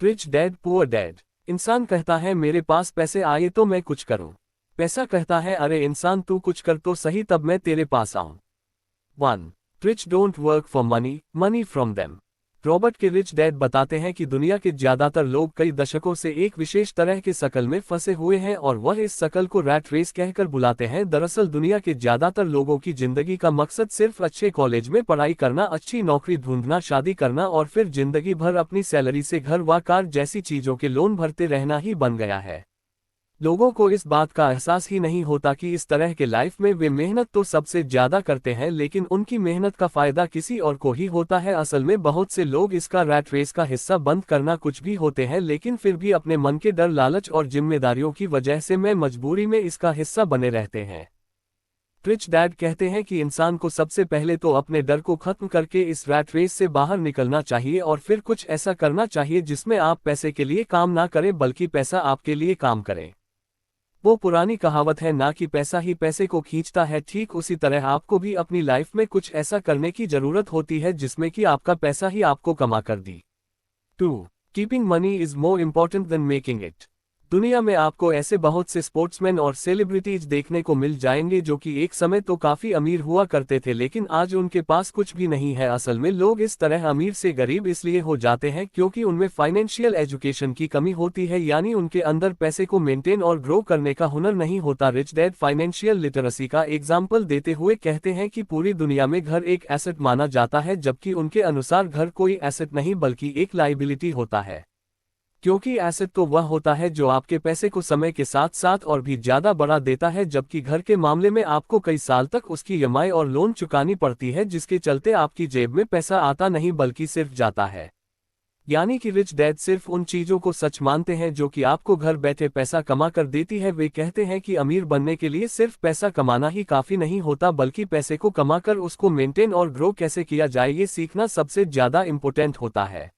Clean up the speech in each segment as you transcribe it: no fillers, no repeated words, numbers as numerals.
Rich dad poor dad. इंसान कहता है मेरे पास पैसे आए तो मैं कुछ करूं। पैसा कहता है अरे इंसान तू कुछ कर तो सही तब मैं तेरे पास आऊं। 1. Rich don't work for money, money from them. Robert के रिच डैड बताते हैं कि दुनिया के ज्यादातर लोग कई दशकों से एक विशेष तरह के शकल में फंसे हुए हैं और वह इस शकल को रैट रेस कहकर बुलाते हैं। दरअसल दुनिया के ज्यादातर लोगों की जिंदगी का मकसद सिर्फ अच्छे कॉलेज में पढ़ाई करना, अच्छी नौकरी ढूंढना, शादी करना और फिर जिंदगी भर अपनी सैलरी से घर व कार जैसी चीजों के लोन भरते रहना ही बन गया है। लोगों को इस बात का एहसास ही नहीं होता कि इस तरह के लाइफ में वे मेहनत तो सबसे ज्यादा करते हैं लेकिन उनकी मेहनत का फायदा किसी और को ही होता है। असल में बहुत से लोग इसका रैट रेस का हिस्सा बंद करना कुछ भी होते हैं लेकिन फिर भी अपने मन के डर, लालच और जिम्मेदारियों की वजह से मैं मजबूरी में इसका हिस्सा बने रहते हैं। रिच डैड कहते हैं कि इंसान को सबसे पहले तो अपने डर को खत्म करके इस रैट रेस से बाहर निकलना चाहिए और फिर कुछ ऐसा करना चाहिए जिसमें आप पैसे के लिए काम ना करें बल्कि पैसा आपके लिए काम करे। वो पुरानी कहावत है ना कि पैसा ही पैसे को खींचता है, ठीक उसी तरह आपको भी अपनी लाइफ में कुछ ऐसा करने की जरूरत होती है जिसमें कि आपका पैसा ही आपको कमा कर दी। 2. Keeping money is more important then making it. दुनिया में आपको ऐसे बहुत से स्पोर्ट्समैन और सेलिब्रिटीज देखने को मिल जाएंगे जो कि एक समय तो काफी अमीर हुआ करते थे लेकिन आज उनके पास कुछ भी नहीं है। असल में लोग इस तरह अमीर से गरीब इसलिए हो जाते हैं क्योंकि उनमें फाइनेंशियल एजुकेशन की कमी होती है, यानी उनके अंदर पैसे को मेंटेन और ग्रो करने का हुनर नहीं होता। रिच डैड फाइनेंशियल लिटरेसी का एग्जाम्पल देते हुए कहते हैं कि पूरी दुनिया में घर एक एसेट माना जाता है जबकि उनके अनुसार घर कोई एसेट नहीं बल्कि एक लायबिलिटी होता है, क्योंकि एसेट तो वह होता है जो आपके पैसे को समय के साथ साथ और भी ज्यादा बढ़ा देता है, जबकि घर के मामले में आपको कई साल तक उसकी ईएमआई और लोन चुकानी पड़ती है जिसके चलते आपकी जेब में पैसा आता नहीं बल्कि सिर्फ जाता है। यानी कि रिच डैड सिर्फ उन चीजों को सच मानते हैं जो कि आपको घर बैठे पैसा कमा कर देती है। वे कहते हैं कि अमीर बनने के लिए सिर्फ पैसा कमाना ही काफी नहीं होता बल्कि पैसे को कमाकर उसको मेंटेन और ग्रो कैसे किया जाए ये सीखना सबसे ज्यादा इंपॉर्टेंट होता है।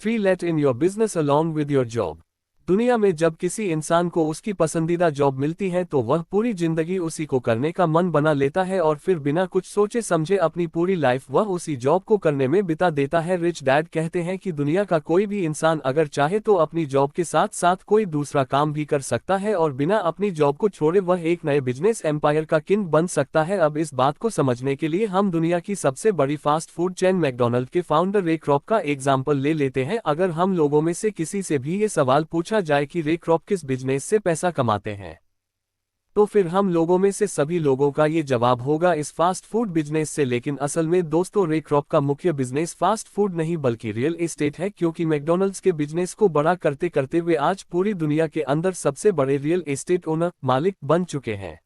3. Let in your business along with your job। दुनिया में जब किसी इंसान को उसकी पसंदीदा जॉब मिलती है तो वह पूरी जिंदगी उसी को करने का मन बना लेता है और फिर बिना कुछ सोचे समझे अपनी पूरी लाइफ वह उसी जॉब को करने में बिता देता है। रिच डैड कहते हैं कि दुनिया का कोई भी इंसान अगर चाहे तो अपनी जॉब के साथ साथ कोई दूसरा काम भी कर सकता है और बिना अपनी जॉब को छोड़े वह एक नए बिजनेस एम्पायर का किंग बन सकता है। अब इस बात को समझने के लिए हम दुनिया की सबसे बड़ी फास्ट फूड चेन मैकडॉनल्ड के फाउंडर रे क्रॉप का एग्जाम्पल ले लेते हैं। अगर हम लोगों में से किसी से भी ये सवाल पूछा जाए कि रे क्रॉप किस बिजनेस से पैसा कमाते हैं तो फिर हम लोगों में से सभी लोगों का ये जवाब होगा इस फास्ट फूड बिजनेस से। लेकिन असल में दोस्तों रे क्रॉप का मुख्य बिजनेस फास्ट फूड नहीं बल्कि रियल एस्टेट है, क्योंकि मैकडॉनल्ड्स के बिजनेस को बड़ा करते करते वे आज पूरी दुनिया के अंदर सबसे बड़े रियल एस्टेट ओनर मालिक बन चुके हैं।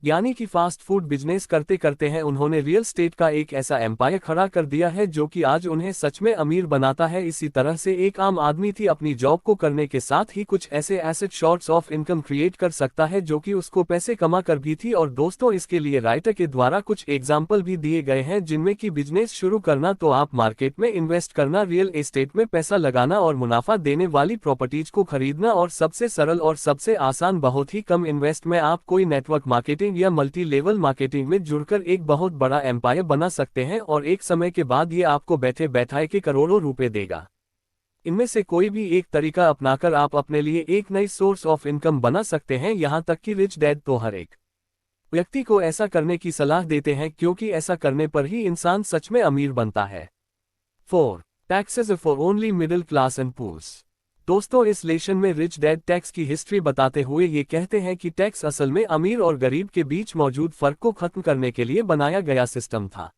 यानी कि फास्ट फूड बिजनेस करते करते हैं उन्होंने रियल एस्टेट का एक ऐसा एम्पायर खड़ा कर दिया है जो कि आज उन्हें सच में अमीर बनाता है। इसी तरह से एक आम आदमी थी अपनी जॉब को करने के साथ ही कुछ ऐसे asset source of income create कर सकता है जो कि उसको पैसे कमा कर भी थी। और दोस्तों इसके लिए राइटर के द्वारा कुछ एग्जाम्पल भी दिए गए हैं जिनमें कि बिजनेस शुरू करना तो आप मार्केट में इन्वेस्ट करना, रियल एस्टेट में पैसा लगाना और मुनाफा देने वाली प्रॉपर्टीज को खरीदना, और सबसे सरल और सबसे आसान बहुत ही कम इन्वेस्ट में आप कोई नेटवर्क मार्केटिंग या मल्टी लेवल मार्केटिंग में जुड़कर एक बहुत बड़ा एम्पायर बना सकते हैं और एक समय के बाद ये आपको बैठे बैठाए के करोड़ों रुपए देगा। इनमें से कोई भी एक तरीका अपनाकर आप अपने लिए एक नई सोर्स ऑफ इनकम बना सकते हैं। यहां तक कि रिच डैड तो हर एक व्यक्ति को ऐसा करने की सलाह देते हैं क्योंकि ऐसा करने पर ही इंसान सच में अमीर बनता है। 4. Taxes for only middle class and poors. दोस्तों इस लेसन में रिच डैड टैक्स की हिस्ट्री बताते हुए ये कहते हैं कि टैक्स असल में अमीर और गरीब के बीच मौजूद फर्क को खत्म करने के लिए बनाया गया सिस्टम था।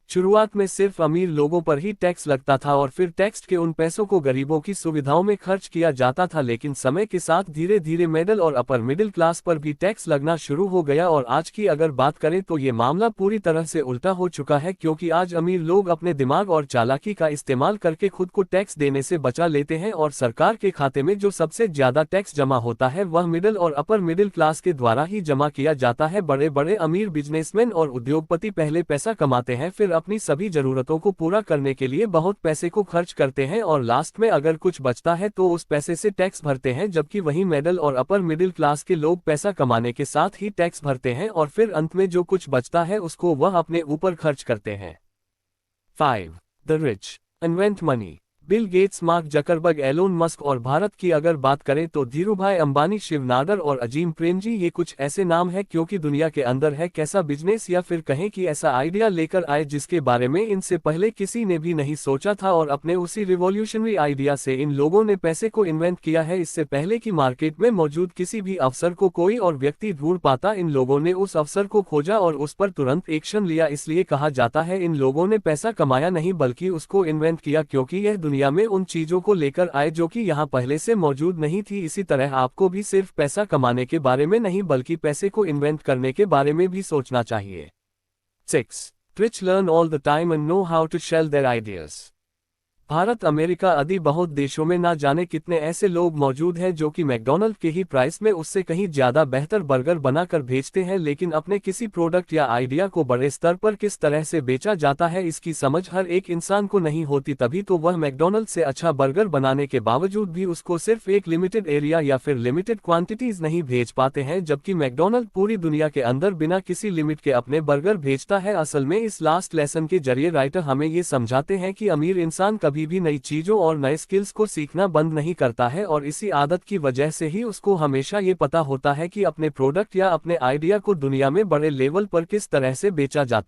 शुरुआत में सिर्फ अमीर लोगों पर ही टैक्स लगता था और फिर टैक्स के उन पैसों को गरीबों की सुविधाओं में खर्च किया जाता था, लेकिन समय के साथ धीरे धीरे मिडिल और अपर मिडिल क्लास पर भी टैक्स लगना शुरू हो गया। और आज की अगर बात करें तो ये मामला पूरी तरह से उल्टा हो चुका है, क्योंकि आज अमीर लोग अपने दिमाग और चालाकी का इस्तेमाल करके खुद को टैक्स देने से बचा लेते हैं और सरकार के खाते में जो सबसे ज्यादा टैक्स जमा होता है वह मिडिल और अपर मिडिल क्लास के द्वारा ही जमा किया जाता है। बड़े बड़े अमीर बिजनेसमैन और उद्योगपति पहले पैसा कमाते हैं, फिर अपनी सभी जरूरतों को पूरा करने के लिए बहुत पैसे को खर्च करते हैं और लास्ट में अगर कुछ बचता है तो उस पैसे से टैक्स भरते हैं, जबकि वही मिडिल और अपर मिडिल क्लास के लोग पैसा कमाने के साथ ही टैक्स भरते हैं और फिर अंत में जो कुछ बचता है उसको वह अपने ऊपर खर्च करते हैं। 5. The rich invent money. Bill Gates, Mark Zuckerberg, Elon Musk और भारत की अगर बात करें तो धीरूभाई अंबानी, शिव नाडर और अजीम प्रेमजी, ये कुछ ऐसे नाम हैं क्योंकि दुनिया के अंदर है कैसा बिजनेस या फिर कहें कि ऐसा आइडिया लेकर आए जिसके बारे में इनसे पहले किसी ने भी नहीं सोचा था और अपने उसी रिवॉल्यूशनरी आइडिया से इन लोगों ने पैसे को इन्वेंट किया है। इससे पहले कि मार्केट में मौजूद किसी भी अवसर को कोई और व्यक्ति ढूंढ पाता, इन लोगों ने उस अवसर को खोजा और उस पर तुरंत एक्शन लिया। इसलिए कहा जाता है इन लोगों ने पैसा कमाया नहीं बल्कि उसको इन्वेंट किया, क्योंकि यह दुनिया में उन चीजों को लेकर आए जो कि यहाँ पहले से मौजूद नहीं थी। इसी तरह आपको भी सिर्फ पैसा कमाने के बारे में नहीं बल्कि पैसे को इन्वेंट करने के बारे में भी सोचना चाहिए। 6. Rich learn all the time and know how to sell their ideas. Bharat, America आदि बहुत देशों में ना जाने कितने ऐसे लोग मौजूद हैं जो कि मैकडॉनल्ड के ही प्राइस में उससे कहीं ज्यादा बेहतर बर्गर बनाकर भेजते हैं, लेकिन अपने किसी प्रोडक्ट या आइडिया को बड़े स्तर पर किस तरह से बेचा जाता है इसकी समझ हर एक इंसान को नहीं होती, तभी तो वह मैकडॉनल्ड से अच्छा बर्गर बनाने के बावजूद भी उसको सिर्फ एक लिमिटेड एरिया या फिर लिमिटेड क्वांटिटीज नहीं भेज पाते हैं, जबकि मैकडॉनल्ड पूरी दुनिया के अंदर बिना किसी लिमिट के अपने बर्गर भेजता है। असल में इस लास्ट लेसन के जरिए राइटर हमें ये समझाते हैं कि अमीर इंसान कभी भी नई चीजों और नए स्किल्स को सीखना बंद नहीं करता है और इसी आदत की वजह से ही उसको हमेशा ये पता होता है कि अपने प्रोडक्ट या अपने आइडिया को दुनिया में बड़े लेवल पर किस तरह से बेचा जाता है।